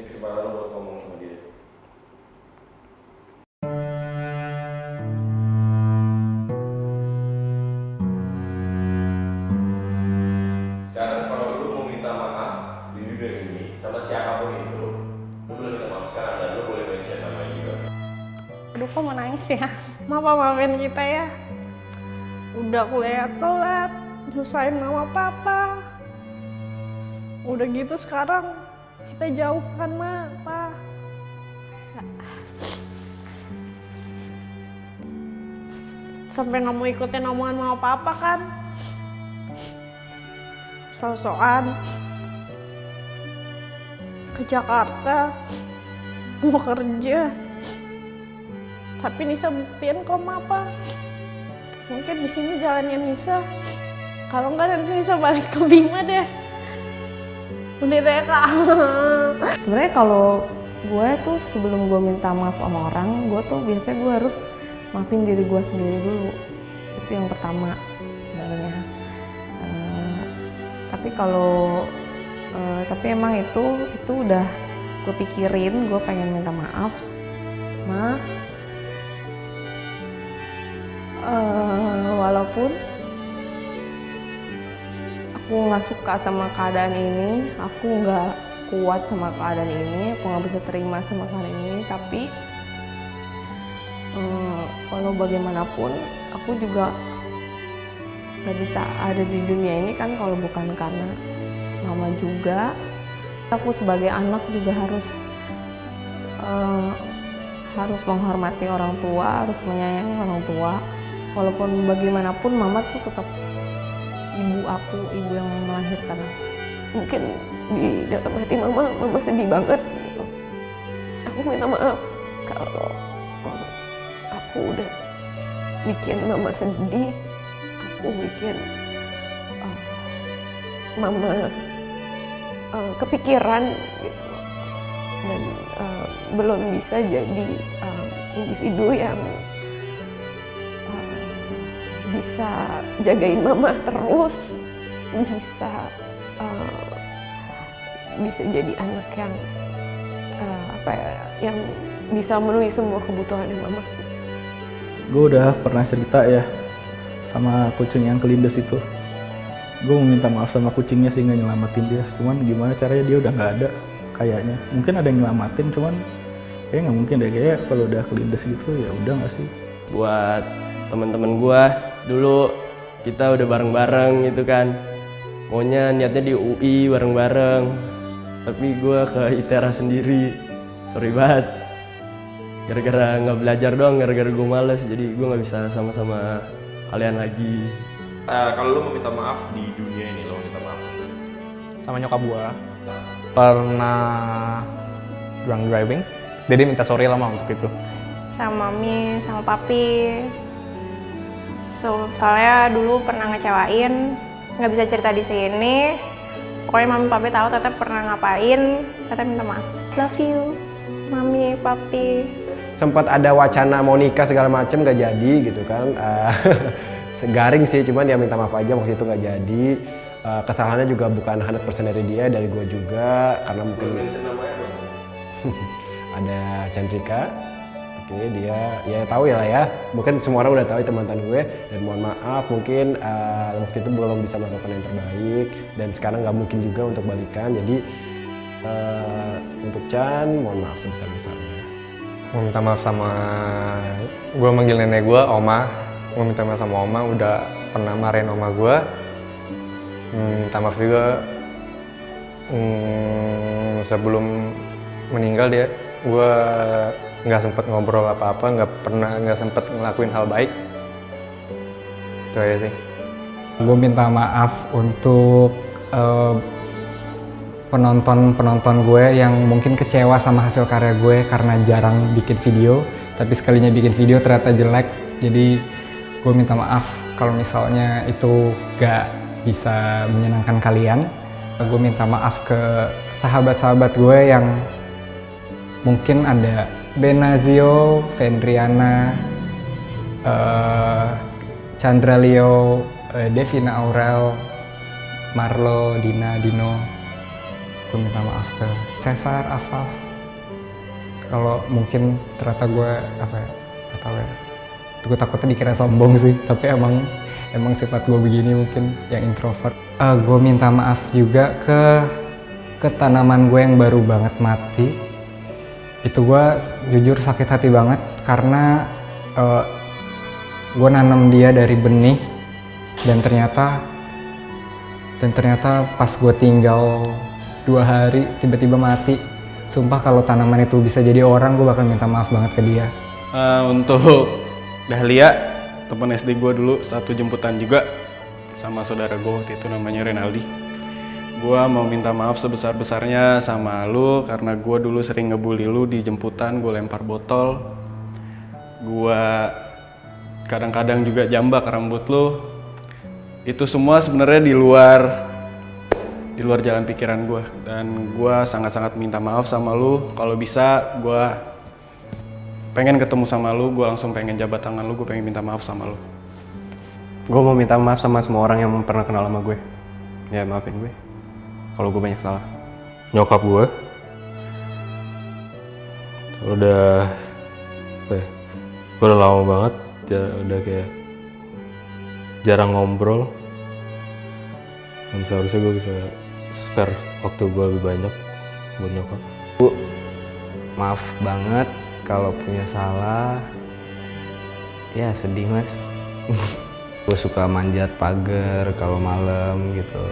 Ini kesempatan lo buat ngomong sama dia. Sekarang kalau lu mau minta maaf di dunia ini sama siapapun itu, lu boleh minta maaf sekarang dan lu boleh mention namanya juga. Aduh, kok mau nangis ya? Maafin kita ya. Udah kuliah telat, nyusahin mama papa. Udah gitu sekarang kita jauh kan, Ma, Pa. Sampai nggak mau ikutin omongan mama papa kan. So-soan ke Jakarta mau kerja. Tapi Nisa buktiin kok, Ma, Pa. Mungkin di sini jalannya Nisa. Kalau enggak nanti Nisa balik ke Bima deh. Udah deh, Kak. Sebenarnya kalau gue tuh sebelum gue minta maaf sama orang, gue tuh biasanya gue harus maafin diri gue sendiri dulu. Itu yang pertama sebenarnya. Tapi emang itu udah gue pikirin, gue pengen minta maaf, Ma. Walaupun aku nggak suka sama keadaan ini, aku nggak kuat sama keadaan ini, aku nggak bisa terima sama keadaan ini, tapi walau bagaimanapun aku juga nggak bisa ada di dunia ini kan kalau bukan karena mama juga. Aku sebagai anak juga harus menghormati orang tua, harus menyayangi orang tua. Walaupun bagaimanapun mama tuh tetap ibu aku, ibu yang melahirkan aku. Mungkin di dalam hati mama sedih banget gitu. Aku minta maaf kalau aku udah bikin mama sedih, aku bikin mama kepikiran gitu, dan belum bisa jadi individu yang bisa jagain mama terus, bisa jadi anak yang yang bisa memenuhi semua kebutuhan mama. Gue udah pernah cerita ya sama kucing yang kelindes itu. Gue mau minta maaf sama kucingnya sih nggak nyelamatin dia. Cuman gimana caranya, dia udah nggak ada kayaknya. Mungkin ada yang nyelamatin, cuman kayaknya nggak mungkin deh. Kayak kalau udah kelindes gitu ya udah nggak sih. Buat teman-teman gue dulu kita udah bareng-bareng gitu kan, maunya niatnya di UI bareng-bareng, tapi gue ke ITERA sendiri. Sorry banget, gara-gara nggak belajar doang, gara-gara gue males, jadi gue nggak bisa sama-sama kalian lagi. Kalau lu mau minta maaf di dunia ini, lo mau minta maaf sama siapa? Sama nyokap gua pernah drunk driving, jadi minta sorry lah untuk itu. Sama Mami, sama Papi. Soalnya dulu pernah ngecewain, nggak bisa cerita di sini. Pokoknya Mami Papi tahu Teteh pernah ngapain, Teteh minta maaf. Love you, Mami, Papi. Sempat ada wacana mau nikah segala macem, gak jadi gitu kan. Garing sih, cuman dia minta maaf aja waktu itu nggak jadi. Kesalahannya juga bukan 100% dari dia, dari gue juga, karena mungkin Mention namanya dong. ada Chandrika. Oke, dia ya tahu ya lah ya, mungkin semua orang udah tahu itu mantan gue, dan mohon maaf mungkin waktu itu belum bisa melakukan yang terbaik, dan sekarang nggak mungkin juga untuk balikan. Jadi untuk Chan, mohon maaf sebesar-besarnya. Mau minta maaf sama, gue manggil nenek gue Oma. Gue minta maaf sama Oma, udah pernah marahin Oma gue. Minta maaf juga sebelum meninggal dia, gue nggak sempet ngobrol apa-apa, nggak sempet ngelakuin hal baik. Itu aja sih. Gue minta maaf untuk penonton gue yang mungkin kecewa sama hasil karya gue karena jarang bikin video, tapi sekalinya bikin video ternyata jelek. Jadi gue minta maaf kalau misalnya itu gak bisa menyenangkan kalian. Gue minta maaf ke sahabat-sahabat gue yang mungkin ada Benazio, Fendriana, Chandra Leo, Devina Aurel, Marlo, Dina, Dino. gue minta maaf ke Cesar, Afaf. Kalau mungkin ternyata gue apa ya, gak tahu ya. Gue takutnya dikira sombong sih, tapi emang sifat gue begini mungkin yang introvert. Gue minta maaf juga ke tanaman gue yang baru banget mati. Itu gue jujur sakit hati banget karena gue nanam dia dari benih dan ternyata pas gue tinggal 2 hari tiba-tiba mati. Sumpah kalau tanaman itu bisa jadi orang, gue bakal minta maaf banget ke dia. Untuk Dahlia, teman SD gue dulu, satu jemputan juga sama saudara gue waktu itu namanya Renaldi. Gue mau minta maaf sebesar-besarnya sama lu karena gue dulu sering ngebully lu di jemputan, gue lempar botol. Gue kadang-kadang juga jambak rambut lu. Itu semua sebenarnya di luar jalan pikiran gue, dan gue sangat-sangat minta maaf sama lu. Kalau bisa gue pengen ketemu sama lu, gue langsung pengen jabat tangan lu, gue pengen minta maaf sama lu. Gue mau minta maaf sama semua orang yang pernah kenal sama gue. Ya maafin gue kalau gue banyak salah. Nyokap gue udah gue udah lama banget udah kayak jarang ngobrol, dan seharusnya gue bisa spare waktu gue lebih banyak buat nyokap. Maaf banget kalau punya salah. Ya sedih mas. Gue suka manjat pagar kalau malam gitu.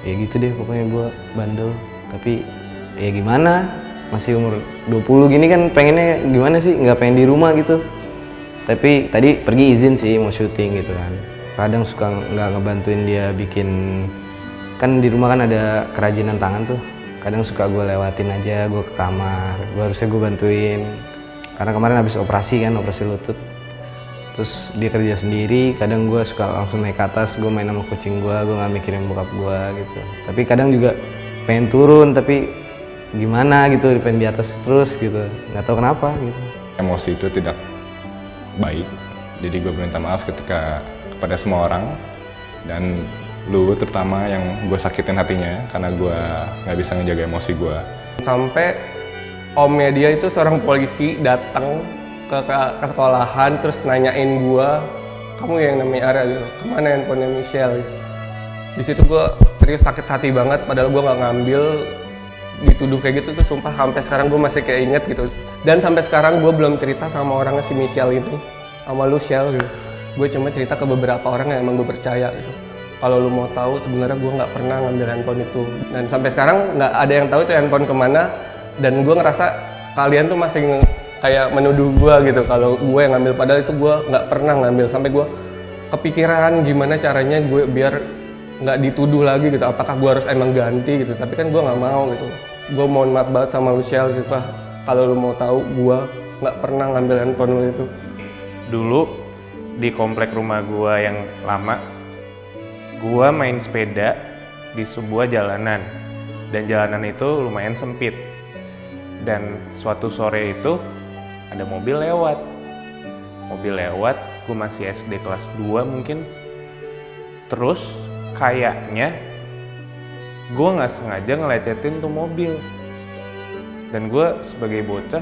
Ya gitu deh pokoknya, gue bandel. Tapi ya gimana, masih umur 20 gini kan pengennya gimana sih, nggak pengen di rumah gitu. Tapi tadi pergi izin sih mau syuting gitu kan. Kadang suka nggak ngebantuin dia bikin, kan di rumah kan ada kerajinan tangan tuh. Kadang suka gue lewatin aja, gue ke kamar. Harusnya gue bantuin. Karena kemarin habis operasi kan, operasi lutut. Terus dia kerja sendiri, kadang gue suka langsung naik ke atas, gue main sama kucing gue gak mikirin bokap gue gitu. Tapi kadang juga pengen turun, tapi gimana gitu, pengen di atas terus gitu, nggak tahu kenapa gitu. Emosi itu tidak baik, jadi gue minta maaf kepada semua orang, dan lu terutama yang gue sakitin hatinya karena gue nggak bisa ngejaga emosi gue. Sampai omnya dia itu seorang polisi datang ke sekolahan terus nanyain gua, kamu yang namanya Ara gitu, kemana handphonenya Michelle gitu. Di situ gua serius sakit hati banget, padahal gua nggak ngambil, dituduh kayak gitu tuh sumpah sampai sekarang gua masih kayak inget gitu. Dan sampai sekarang gua belum cerita sama orangnya si Michelle itu, sama lu Shell gitu. Gue cuma cerita ke beberapa orang yang emang gue percaya gitu. Kalau lu mau tahu sebenarnya gua nggak pernah ngambil handphone itu, dan sampai sekarang nggak ada yang tahu itu handphone kemana. Dan gua ngerasa kalian tuh masih kayak menuduh gue gitu kalau gue yang ngambil, padahal itu gue nggak pernah ngambil. Sampai gue kepikiran gimana caranya gue biar nggak dituduh lagi gitu, apakah gue harus emang ganti gitu, tapi kan gue nggak mau gitu. Gue mohon maaf banget sama Luciel sih Pak, kalau lu mau tahu gue nggak pernah ngambil handphone lu itu. Dulu di komplek rumah gue yang lama, gue main sepeda di sebuah jalanan, dan jalanan itu lumayan sempit. Dan suatu sore itu ada mobil lewat, gue masih SD kelas 2 mungkin. Terus kayaknya gue nggak sengaja ngelecetin tuh mobil, dan gue sebagai bocah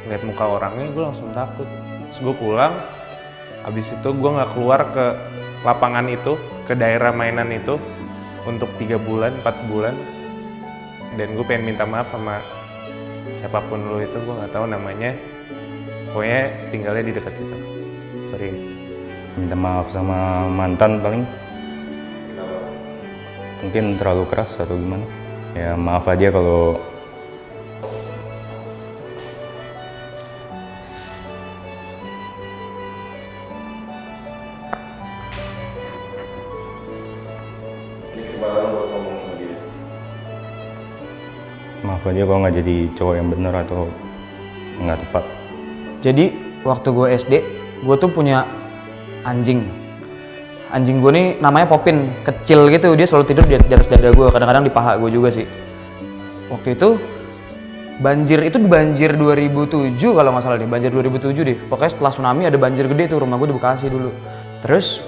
ngeliat muka orangnya gue langsung takut. Terus gue pulang, abis itu gue nggak keluar ke lapangan itu, ke daerah mainan itu untuk 3 bulan, 4 bulan. Dan gue pengen minta maaf sama siapapun lu itu, gue nggak tahu namanya. Pokoknya tinggalnya di dekat situ. Sorry. Minta maaf sama mantan paling. Mungkin terlalu keras atau gimana. Ya maaf aja kalau maaf aja kalau nggak jadi cowok yang bener atau nggak tepat. Jadi waktu gue SD, gue tuh punya anjing. Anjing gue nih namanya Popin, kecil gitu, dia selalu tidur di atas dada gue, kadang-kadang di paha gue juga sih. Waktu itu banjir 2007 kalau nggak salah deh, banjir 2007 deh. Pokoknya setelah tsunami ada banjir gede tuh, rumah gue di Bekasi dulu. Terus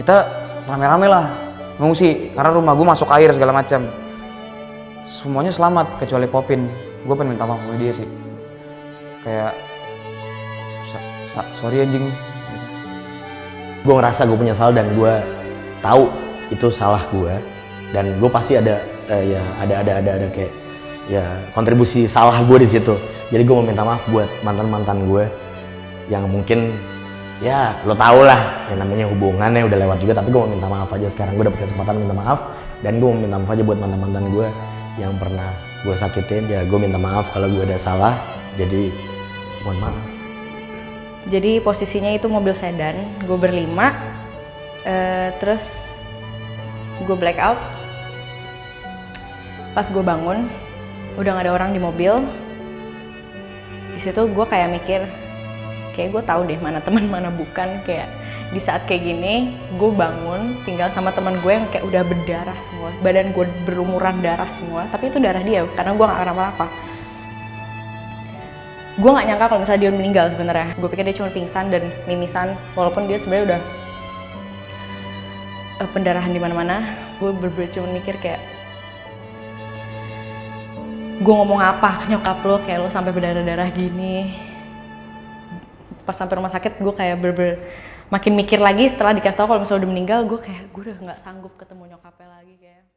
kita rame-rame lah ngungsi karena rumah gue masuk air segala macam. semuanya selamat kecuali Popin. Gue pengen minta maaf sama dia sih, kayak sorry anjing. Gue ngerasa gue punya salah dan gue tahu itu salah gue, dan gue pasti ada ada kayak ya kontribusi salah gue di situ. Jadi gue mau minta maaf buat mantan gue yang mungkin ya lo tau lah yang namanya hubungannya udah lewat juga, tapi gue mau minta maaf aja. Sekarang gue dapet kesempatan minta maaf, dan gue mau minta maaf aja buat mantan gue yang pernah gue sakitin. Ya gue minta maaf kalau gue ada salah, jadi mohon maaf. Jadi posisinya itu mobil sedan, gue berlima, terus gue blackout. Pas gue bangun, udah gak ada orang di mobil. Di situ gue kayak mikir, kayak gue tahu deh mana teman mana bukan. Kayak di saat kayak gini, gue bangun tinggal sama teman gue yang kayak udah berdarah semua, badan gue berlumuran darah semua. Tapi itu darah dia, karena gue gak kenapa-napa. Gue gak nyangka kalau misalnya dia meninggal sebenarnya. Gue pikir dia cuma pingsan dan mimisan, walaupun dia sebenarnya udah pendarahan di mana-mana. Gue bener-bener cuma mikir kayak, gue ngomong apa ke nyokap lo, kayak lo sampai berdarah-darah gini. Pas sampai rumah sakit gue kayak bener-bener makin mikir lagi setelah dikasih tahu kalau misalnya udah meninggal. Gue kayak gue udah nggak sanggup ketemu nyokapnya lagi kayak.